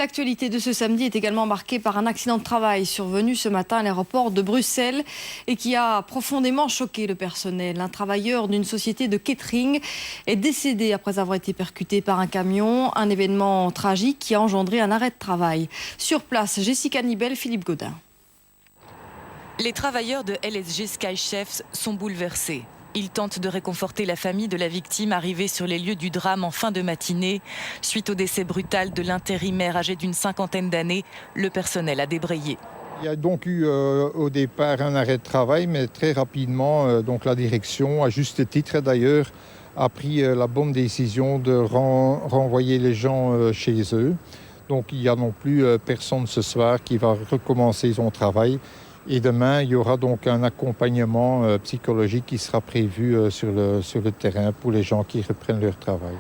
L'actualité de ce samedi est également marquée par un accident de travail survenu ce matin à l'aéroport de Bruxelles et qui a profondément choqué le personnel. Un travailleur d'une société de catering est décédé après avoir été percuté par un camion. Un événement tragique qui a engendré un arrêt de travail. Sur place, Jessica Nibel, Philippe Gaudin. Les travailleurs de LSG Sky Chefs sont bouleversés. Ils tentent de réconforter la famille de la victime arrivée sur les lieux du drame en fin de matinée. Suite au décès brutal de l'intérimaire âgé d'une cinquantaine d'années, le personnel a débrayé. Il y a donc eu au départ un arrêt de travail, mais très rapidement, donc la direction, à juste titre d'ailleurs, a pris la bonne décision de renvoyer les gens chez eux. Donc il n'y a non plus personne ce soir qui va recommencer son travail. Et demain, il y aura donc un accompagnement psychologique qui sera prévu sur le terrain pour les gens qui reprennent leur travail.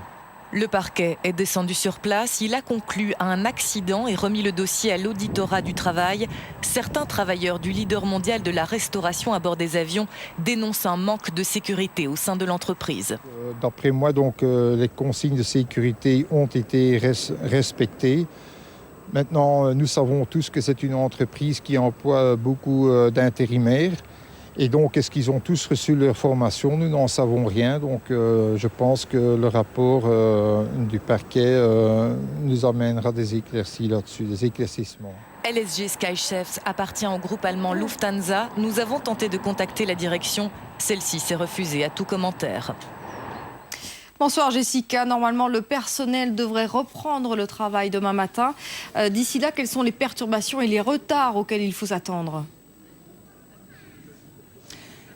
Le parquet est descendu sur place. Il a conclu à un accident et remis le dossier à l'auditorat du travail. Certains travailleurs du leader mondial de la restauration à bord des avions dénoncent un manque de sécurité au sein de l'entreprise. D'après moi, donc, les consignes de sécurité ont été respectées. Maintenant, nous savons tous que c'est une entreprise qui emploie beaucoup d'intérimaires. Et donc, est-ce qu'ils ont tous reçu leur formation? Nous n'en savons rien. Donc, je pense que le rapport du parquet nous amènera des éclaircies là-dessus, des éclaircissements. LSG Sky Chefs appartient au groupe allemand Lufthansa. Nous avons tenté de contacter la direction. Celle-ci s'est refusée à tout commentaire. Bonsoir Jessica. Normalement, le personnel devrait reprendre le travail demain matin. D'ici là, quelles sont les perturbations et les retards auxquels il faut s'attendre ?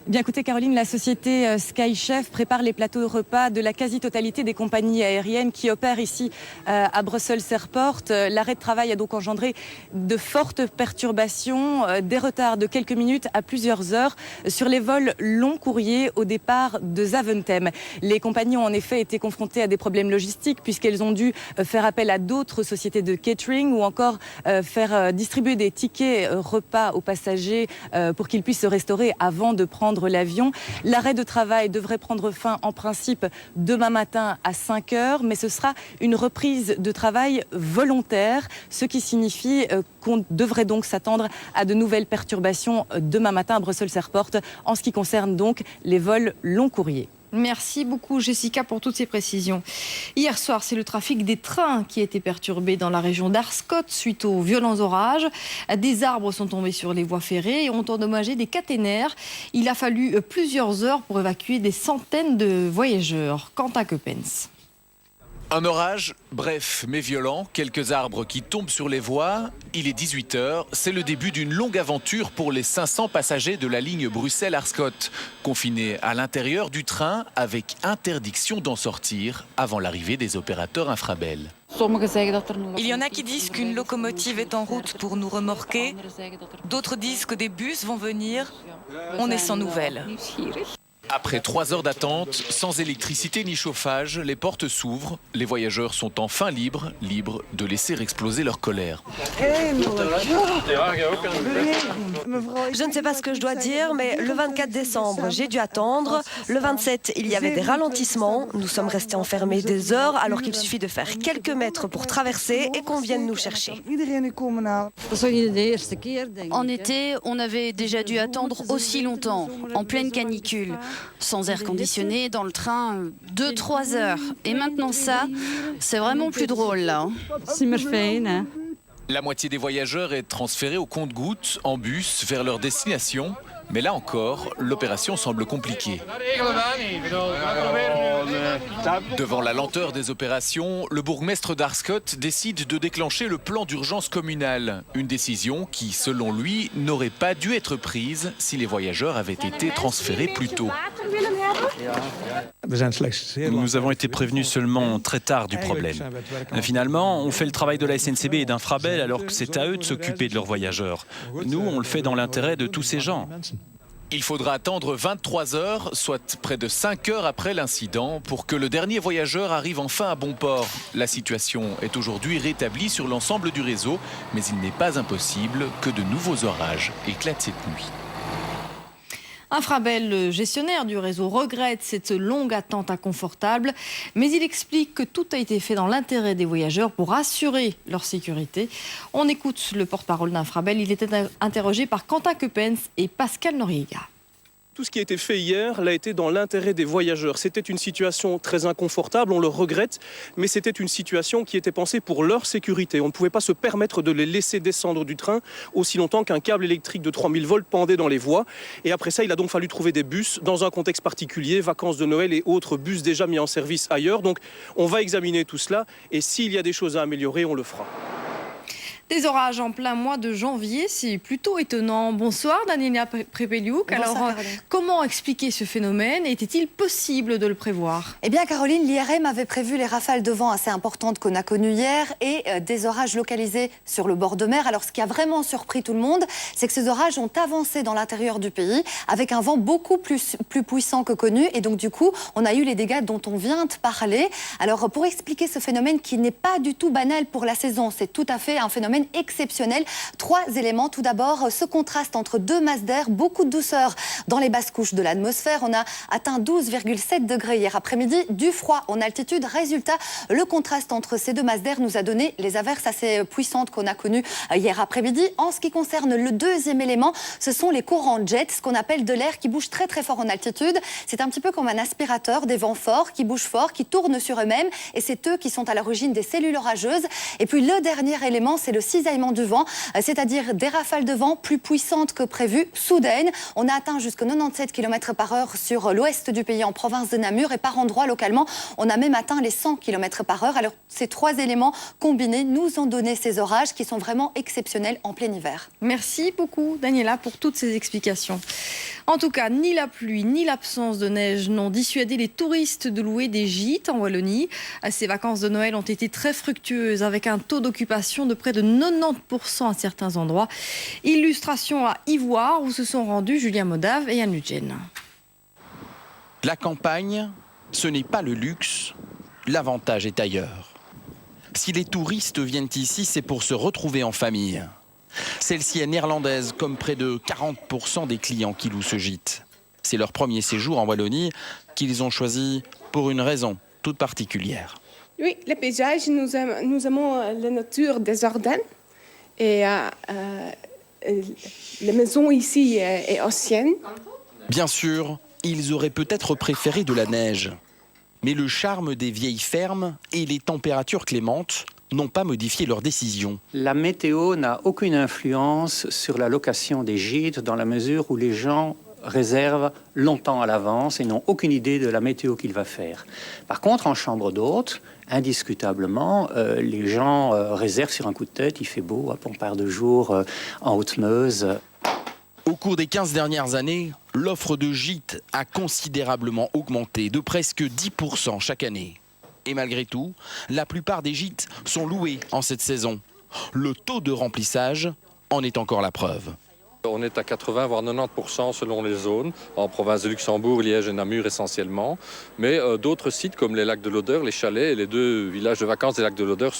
Bien écoutez Caroline, la société Sky Chef prépare les plateaux de repas de la quasi-totalité des compagnies aériennes qui opèrent ici à Bruxelles Airport. L'arrêt de travail a donc engendré de fortes perturbations, des retards de quelques minutes à plusieurs heures sur les vols long courriers au départ de Zaventem. Les compagnies ont en effet été confrontées à des problèmes logistiques puisqu'elles ont dû faire appel à d'autres sociétés de catering ou encore faire distribuer des tickets repas aux passagers pour qu'ils puissent se restaurer avant de prendre l'avion. L'arrêt de travail devrait prendre fin en principe demain matin à 5 heures, mais ce sera une reprise de travail volontaire, ce qui signifie qu'on devrait donc s'attendre à de nouvelles perturbations demain matin à Bruxelles Airport en ce qui concerne donc les vols long courriers. Merci beaucoup Jessica pour toutes ces précisions. Hier soir, c'est le trafic des trains qui a été perturbé dans la région d'Arscott suite aux violents orages. Des arbres sont tombés sur les voies ferrées et ont endommagé des caténaires. Il a fallu plusieurs heures pour évacuer des centaines de voyageurs. Quentin Coppens. Un orage, bref, mais violent, quelques arbres qui tombent sur les voies. Il est 18h, c'est le début d'une longue aventure pour les 500 passagers de la ligne Bruxelles-Arscott, confinés à l'intérieur du train avec interdiction d'en sortir avant l'arrivée des opérateurs infrabel. Il y en a qui disent qu'une locomotive est en route pour nous remorquer. D'autres disent que des bus vont venir. On est sans nouvelles. Après 3 heures d'attente, sans électricité ni chauffage, les portes s'ouvrent. Les voyageurs sont enfin libres de laisser exploser leur colère. Je ne sais pas ce que je dois dire, mais le 24 décembre, j'ai dû attendre. Le 27, il y avait des ralentissements. Nous sommes restés enfermés des heures alors qu'il suffit de faire quelques mètres pour traverser et qu'on vienne nous chercher. En été, on avait déjà dû attendre aussi longtemps, en pleine canicule. Sans air conditionné, dans le train, 2-3 heures. Et maintenant ça, c'est vraiment plus drôle là. La moitié des voyageurs est transférée au compte-gouttes, en bus, vers leur destination. Mais là encore, l'opération semble compliquée. Devant la lenteur des opérations, le bourgmestre d'Arscott décide de déclencher le plan d'urgence communal. Une décision qui, selon lui, n'aurait pas dû être prise si les voyageurs avaient été transférés plus tôt. Nous avons été prévenus seulement très tard du problème. Finalement, on fait le travail de la SNCB et d'Infrabel alors que c'est à eux de s'occuper de leurs voyageurs. Nous, on le fait dans l'intérêt de tous ces gens. Il faudra attendre 23 heures, soit près de 5 heures après l'incident, pour que le dernier voyageur arrive enfin à bon port. La situation est aujourd'hui rétablie sur l'ensemble du réseau, mais il n'est pas impossible que de nouveaux orages éclatent cette nuit. Infrabel, le gestionnaire du réseau, regrette cette longue attente inconfortable, mais il explique que tout a été fait dans l'intérêt des voyageurs pour assurer leur sécurité. On écoute le porte-parole d'Infrabel. Il était interrogé par Quentin Keupens et Pascal Noriega. Tout ce qui a été fait hier l'a été dans l'intérêt des voyageurs. C'était une situation très inconfortable, on le regrette, mais c'était une situation qui était pensée pour leur sécurité. On ne pouvait pas se permettre de les laisser descendre du train aussi longtemps qu'un câble électrique de 3000 volts pendait dans les voies. Et après ça, il a donc fallu trouver des bus dans un contexte particulier, vacances de Noël et autres bus déjà mis en service ailleurs. Donc on va examiner tout cela et s'il y a des choses à améliorer, on le fera. Des orages en plein mois de janvier, c'est plutôt étonnant. Bonsoir Daniela Prepeliuk. Alors, comment expliquer ce phénomène? Était-il possible de le prévoir? Eh bien Caroline, l'IRM avait prévu les rafales de vent assez importantes qu'on a connues hier et des orages localisés sur le bord de mer. Alors ce qui a vraiment surpris tout le monde, c'est que ces orages ont avancé dans l'intérieur du pays avec un vent beaucoup plus puissant que connu. Et donc du coup, on a eu les dégâts dont on vient de parler. Alors pour expliquer ce phénomène qui n'est pas du tout banal pour la saison, c'est tout à fait un phénomène exceptionnel. 3 éléments. Tout d'abord, ce contraste entre 2 masses d'air, beaucoup de douceur dans les basses couches de l'atmosphère. On a atteint 12,7 degrés hier après-midi, du froid en altitude. Résultat, le contraste entre ces 2 masses d'air nous a donné les averses assez puissantes qu'on a connues hier après-midi. En ce qui concerne le deuxième élément, ce sont les courants jet, ce qu'on appelle de l'air qui bouge très très fort en altitude. C'est un petit peu comme un aspirateur, des vents forts qui bougent fort, qui tournent sur eux-mêmes, et c'est eux qui sont à l'origine des cellules orageuses. Et puis le dernier élément, c'est le cisaillement du vent, c'est-à-dire des rafales de vent plus puissantes que prévues, soudaines. On a atteint jusqu'à 97 km/h sur l'ouest du pays en province de Namur et par endroits localement, on a même atteint les 100 km/h. Alors ces 3 éléments combinés nous ont donné ces orages qui sont vraiment exceptionnels en plein hiver. Merci beaucoup Daniela pour toutes ces explications. En tout cas, ni la pluie ni l'absence de neige n'ont dissuadé les touristes de louer des gîtes en Wallonie. Ces vacances de Noël ont été très fructueuses avec un taux d'occupation de près de 90% à certains endroits. Illustration à Ivoire où se sont rendus Julien Modave et Anne Lugène. La campagne, ce n'est pas le luxe, l'avantage est ailleurs. Si les touristes viennent ici, c'est pour se retrouver en famille. Celle-ci est néerlandaise, comme près de 40% des clients qui louent ce gîte. C'est leur premier séjour en Wallonie qu'ils ont choisi pour une raison toute particulière. Oui, les paysages, nous aimons la nature des Ardennes. Et la maison ici est ancienne. Bien sûr, ils auraient peut-être préféré de la neige. Mais le charme des vieilles fermes et les températures clémentes n'ont pas modifié leur décision. La météo n'a aucune influence sur la location des gîtes dans la mesure où les gens réservent longtemps à l'avance et n'ont aucune idée de la météo qu'il va faire. Par contre, en chambre d'hôte, indiscutablement, les gens réservent sur un coup de tête. Il fait beau, on part de jour en Haute-Meuse. Au cours des 15 dernières années, l'offre de gîtes a considérablement augmenté de presque 10% chaque année. Et malgré tout, la plupart des gîtes sont loués en cette saison. Le taux de remplissage en est encore la preuve. On est à 80 voire 90% selon les zones, en province de Luxembourg, Liège et Namur essentiellement. Mais d'autres sites comme les lacs de l'Odeur, les chalets et les 2 villages de vacances des lacs de l'Odeur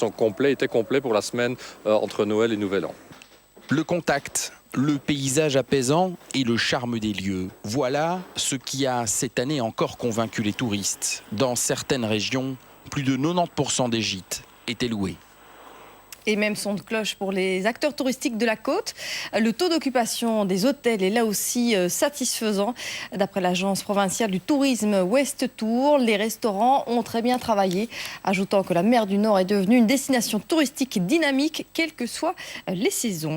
étaient complets pour la semaine entre Noël et Nouvel An. Le contact, le paysage apaisant et le charme des lieux. Voilà ce qui a cette année encore convaincu les touristes. Dans certaines régions, plus de 90% des gîtes étaient loués. Et même son de cloche pour les acteurs touristiques de la côte. Le taux d'occupation des hôtels est là aussi satisfaisant. D'après l'agence provinciale du tourisme Ouest Tour, les restaurants ont très bien travaillé, ajoutant que la mer du Nord est devenue une destination touristique dynamique, quelles que soient les saisons.